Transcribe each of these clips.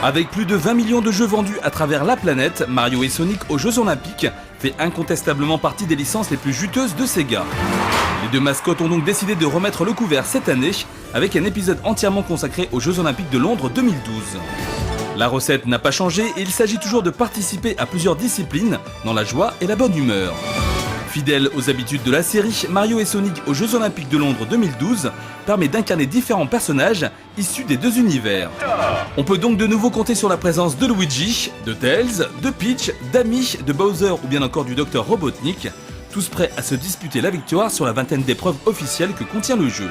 Avec plus de 20 millions de jeux vendus à travers la planète, Mario et Sonic aux Jeux Olympiques fait incontestablement partie des licences les plus juteuses de Sega. Les deux mascottes ont donc décidé de remettre le couvert cette année avec un épisode entièrement consacré aux Jeux Olympiques de Londres 2012. La recette n'a pas changé et il s'agit toujours de participer à plusieurs disciplines dans la joie et la bonne humeur. Fidèle aux habitudes de la série, Mario et Sonic aux Jeux Olympiques de Londres 2012 permet d'incarner différents personnages issus des deux univers. On peut donc de nouveau compter sur la présence de Luigi, de Tails, de Peach, d'Amy, de Bowser ou bien encore du Dr Robotnik, tous prêts à se disputer la victoire sur la vingtaine d'épreuves officielles que contient le jeu.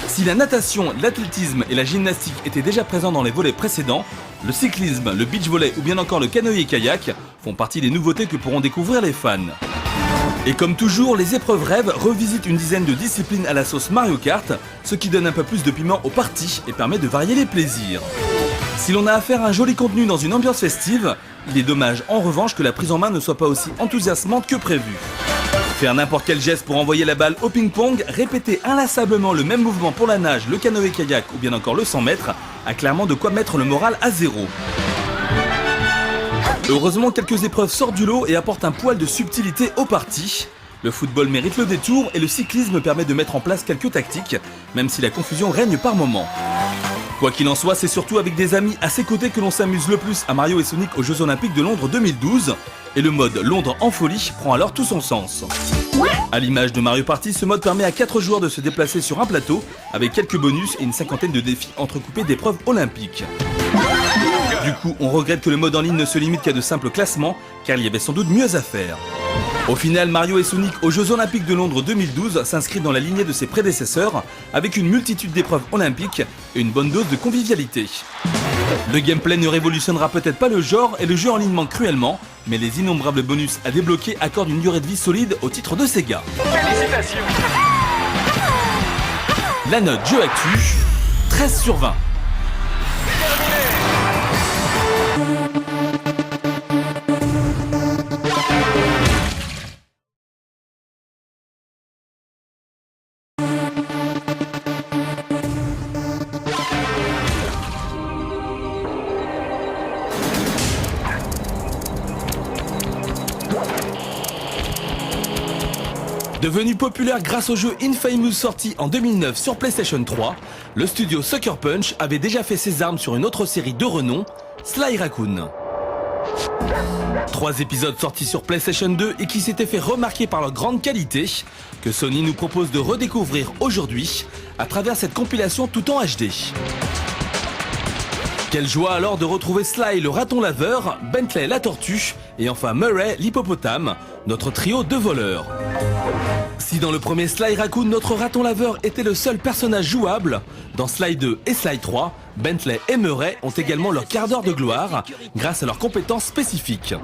Si la natation, l'athlétisme et la gymnastique étaient déjà présents dans les volets précédents, le cyclisme, le beach volley ou bien encore le canoë-kayak font partie des nouveautés que pourront découvrir les fans. Et comme toujours, les épreuves rêves revisitent une dizaine de disciplines à la sauce Mario Kart, ce qui donne un peu plus de piment aux parties et permet de varier les plaisirs. Si l'on a affaire à un joli contenu dans une ambiance festive, il est dommage en revanche que la prise en main ne soit pas aussi enthousiasmante que prévu. Faire n'importe quel geste pour envoyer la balle au ping-pong, répéter inlassablement le même mouvement pour la nage, le canoë-kayak ou bien encore le 100 mètres, a clairement de quoi mettre le moral à zéro. Heureusement, quelques épreuves sortent du lot et apportent un poil de subtilité aux parties. Le football mérite le détour et le cyclisme permet de mettre en place quelques tactiques, même si la confusion règne par moments. Quoi qu'il en soit, c'est surtout avec des amis à ses côtés que l'on s'amuse le plus à Mario et Sonic aux Jeux Olympiques de Londres 2012, et le mode Londres en folie prend alors tout son sens. À l'image de Mario Party, ce mode permet à 4 joueurs de se déplacer sur un plateau, avec quelques bonus et une cinquantaine de défis entrecoupés d'épreuves olympiques. Du coup, on regrette que le mode en ligne ne se limite qu'à de simples classements, car il y avait sans doute mieux à faire. Au final, Mario et Sonic aux Jeux Olympiques de Londres 2012 s'inscrit dans la lignée de ses prédécesseurs, avec une multitude d'épreuves olympiques et une bonne dose de convivialité. Le gameplay ne révolutionnera peut-être pas le genre et le jeu en ligne manque cruellement, mais les innombrables bonus à débloquer accordent une durée de vie solide au titre de Sega. Félicitations! La note jeu actu, 13 sur 20. Devenu populaire grâce au jeu Infamous sorti en 2009 sur PlayStation 3, le studio Sucker Punch avait déjà fait ses armes sur une autre série de renom, Sly Raccoon. 3 épisodes sortis sur PlayStation 2 et qui s'étaient fait remarquer par leur grande qualité, que Sony nous propose de redécouvrir aujourd'hui à travers cette compilation tout en HD. Quelle joie alors de retrouver Sly le raton laveur, Bentley la tortue et enfin Murray l'hippopotame, notre trio de voleurs. Si dans le premier Sly Raccoon, notre raton laveur était le seul personnage jouable, dans Sly 2 et Sly 3, Bentley et Murray ont également leur quart d'heure de gloire grâce à leurs compétences spécifiques.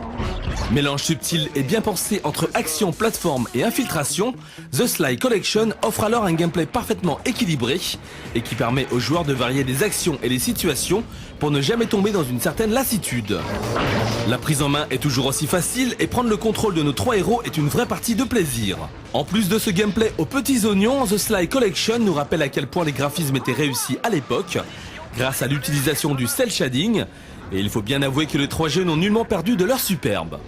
Mélange subtil et bien pensé entre action, plateforme et infiltration, The Sly Collection offre alors un gameplay parfaitement équilibré et qui permet aux joueurs de varier les actions et les situations pour ne jamais tomber dans une certaine lassitude. La prise en main est toujours aussi facile et prendre le contrôle de nos 3 héros est une vraie partie de plaisir. En plus de ce gameplay aux petits oignons, The Sly Collection nous rappelle à quel point les graphismes étaient réussis à l'époque, grâce à l'utilisation du cel shading, et il faut bien avouer que les 3 jeux n'ont nullement perdu de leur superbe.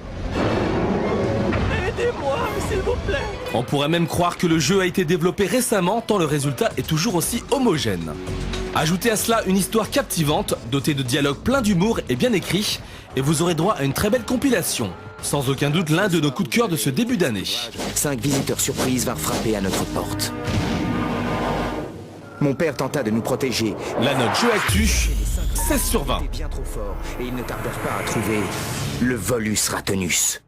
Aidez-moi, s'il vous plaît! On pourrait même croire que le jeu a été développé récemment tant le résultat est toujours aussi homogène. Ajoutez à cela une histoire captivante, dotée de dialogues pleins d'humour et bien écrits, et vous aurez droit à une très belle compilation. Sans aucun doute l'un de nos coups de cœur de ce début d'année. 5 visiteurs surprises vinrent frapper à notre porte. Mon père tenta de nous protéger. La note jeu actu, 16 sur 20. Bien trop fort, et ils ne tardèrent pas à trouver le Volus Ratonus.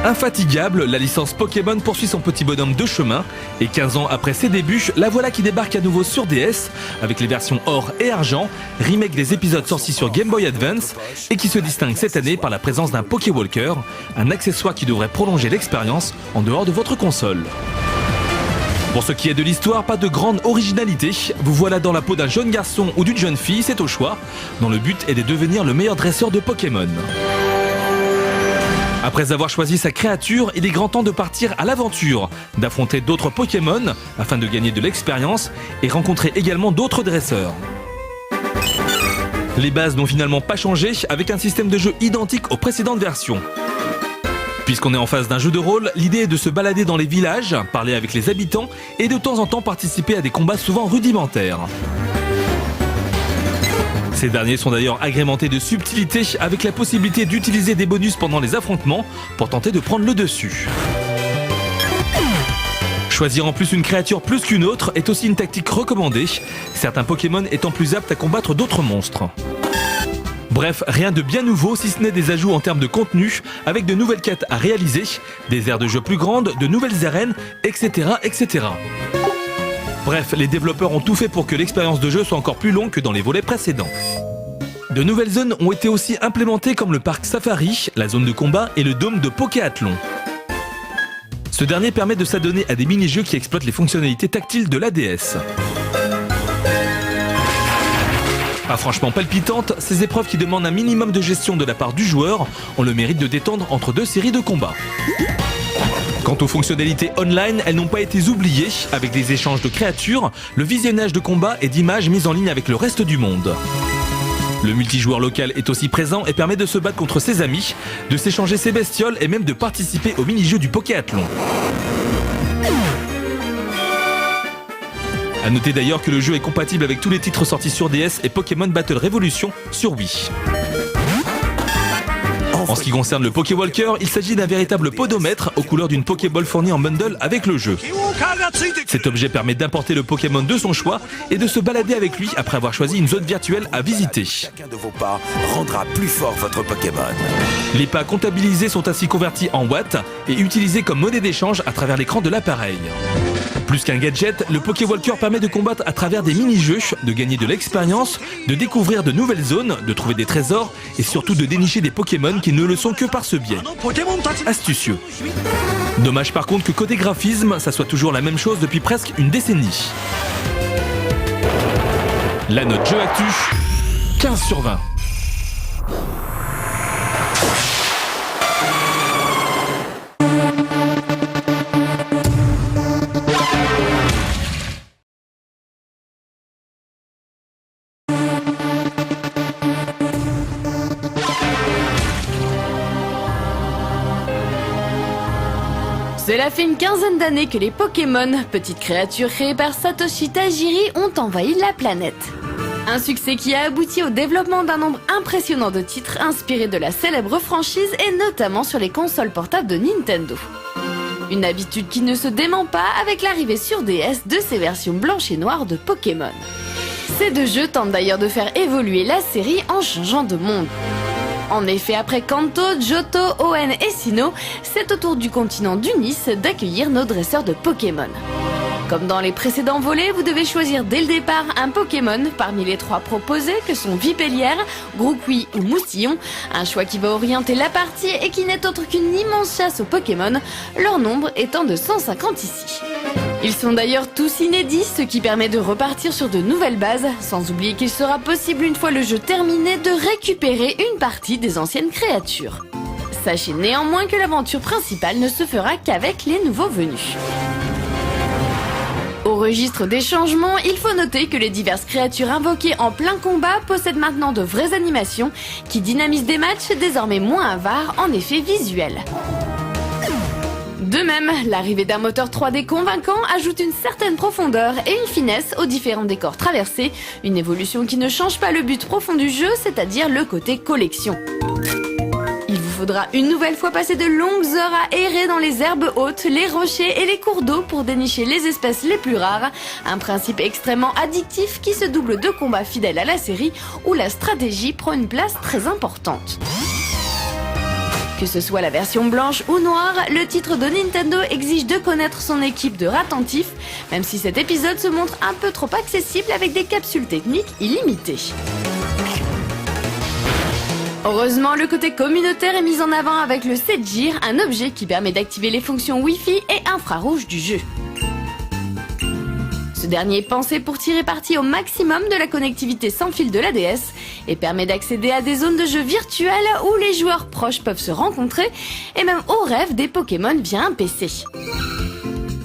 Infatigable, la licence Pokémon poursuit son petit bonhomme de chemin et 15 ans après ses débuts, la voilà qui débarque à nouveau sur DS avec les versions or et argent, remake des épisodes sortis sur Game Boy Advance et qui se distingue cette année par la présence d'un Pokéwalker, un accessoire qui devrait prolonger l'expérience en dehors de votre console. Pour ce qui est de l'histoire, pas de grande originalité. Vous voilà dans la peau d'un jeune garçon ou d'une jeune fille, c'est au choix, dont le but est de devenir le meilleur dresseur de Pokémon. Après avoir choisi sa créature, il est grand temps de partir à l'aventure, d'affronter d'autres Pokémon afin de gagner de l'expérience et rencontrer également d'autres dresseurs. Les bases n'ont finalement pas changé avec un système de jeu identique aux précédentes versions. Puisqu'on est en face d'un jeu de rôle, l'idée est de se balader dans les villages, parler avec les habitants et de temps en temps participer à des combats souvent rudimentaires. Ces derniers sont d'ailleurs agrémentés de subtilité avec la possibilité d'utiliser des bonus pendant les affrontements pour tenter de prendre le dessus. Choisir en plus une créature plus qu'une autre est aussi une tactique recommandée, certains Pokémon étant plus aptes à combattre d'autres monstres. Bref, rien de bien nouveau si ce n'est des ajouts en termes de contenu avec de nouvelles quêtes à réaliser, des aires de jeu plus grandes, de nouvelles arènes, etc. etc. Bref, les développeurs ont tout fait pour que l'expérience de jeu soit encore plus longue que dans les volets précédents. De nouvelles zones ont été aussi implémentées comme le parc Safari, la zone de combat et le dôme de Pokéathlon. Ce dernier permet de s'adonner à des mini-jeux qui exploitent les fonctionnalités tactiles de la DS. Pas franchement palpitantes, ces épreuves qui demandent un minimum de gestion de la part du joueur ont le mérite de détendre entre deux séries de combats. Quant aux fonctionnalités online, elles n'ont pas été oubliées, avec des échanges de créatures, le visionnage de combats et d'images mises en ligne avec le reste du monde. Le multijoueur local est aussi présent et permet de se battre contre ses amis, de s'échanger ses bestioles et même de participer au mini-jeu du Pokéathlon. A noter d'ailleurs que le jeu est compatible avec tous les titres sortis sur DS et Pokémon Battle Revolution sur Wii. En ce qui concerne le Pokéwalker, il s'agit d'un véritable podomètre aux couleurs d'une Pokéball fournie en bundle avec le jeu. Cet objet permet d'importer le Pokémon de son choix et de se balader avec lui après avoir choisi une zone virtuelle à visiter. Chacun de vos pas rendra plus fort votre Pokémon. Les pas comptabilisés sont ainsi convertis en watts et utilisés comme monnaie d'échange à travers l'écran de l'appareil. Plus qu'un gadget, le Pokéwalker permet de combattre à travers des mini-jeux, de gagner de l'expérience, de découvrir de nouvelles zones, de trouver des trésors et surtout de dénicher des Pokémon qui ne le sont que par ce biais. Astucieux. Dommage par contre que côté graphisme, ça soit toujours la même chose depuis presque une décennie. La note jeu actu, 15 sur 20. Cela fait une quinzaine d'années que les Pokémon, petites créatures créées par Satoshi Tajiri, ont envahi la planète. Un succès qui a abouti au développement d'un nombre impressionnant de titres inspirés de la célèbre franchise et notamment sur les consoles portables de Nintendo. Une habitude qui ne se dément pas avec l'arrivée sur DS de ces versions blanches et noires de Pokémon. Ces deux jeux tentent d'ailleurs de faire évoluer la série en changeant de monde. En effet, après Kanto, Johto, Hoenn et Sinnoh, c'est au tour du continent d'Unis d'accueillir nos dresseurs de Pokémon. Comme dans les précédents volets, vous devez choisir dès le départ un Pokémon parmi les 3 proposés que sont Vipellière, Grookey ou Moustillon, un choix qui va orienter la partie et qui n'est autre qu'une immense chasse aux Pokémon, leur nombre étant de 150 ici. Ils sont d'ailleurs tous inédits, ce qui permet de repartir sur de nouvelles bases, sans oublier qu'il sera possible une fois le jeu terminé de récupérer une partie des anciennes créatures. Sachez néanmoins que l'aventure principale ne se fera qu'avec les nouveaux venus. Au registre des changements, il faut noter que les diverses créatures invoquées en plein combat possèdent maintenant de vraies animations qui dynamisent des matchs désormais moins avares en effets visuels. De même, l'arrivée d'un moteur 3D convaincant ajoute une certaine profondeur et une finesse aux différents décors traversés, une évolution qui ne change pas le but profond du jeu, c'est-à-dire le côté collection. Il vous faudra une nouvelle fois passer de longues heures à errer dans les herbes hautes, les rochers et les cours d'eau pour dénicher les espèces les plus rares, un principe extrêmement addictif qui se double de combats fidèles à la série où la stratégie prend une place très importante. Que ce soit la version blanche ou noire, le titre de Nintendo exige de connaître son équipe de attentifs, même si cet épisode se montre un peu trop accessible avec des capsules techniques illimitées. Heureusement, le côté communautaire est mis en avant avec le 7GIR, un objet qui permet d'activer les fonctions Wi-Fi et infrarouge du jeu. Ce dernier est pensé pour tirer parti au maximum de la connectivité sans fil de la DS et permet d'accéder à des zones de jeu virtuelles où les joueurs proches peuvent se rencontrer et même au rêve des Pokémon via un PC.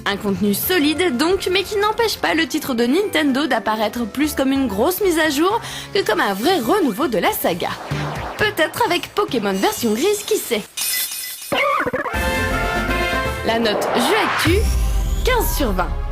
Un contenu solide donc, mais qui n'empêche pas le titre de Nintendo d'apparaître plus comme une grosse mise à jour que comme un vrai renouveau de la saga. Peut-être avec Pokémon version grise, qui sait. La note Jeu Actu, 15/20.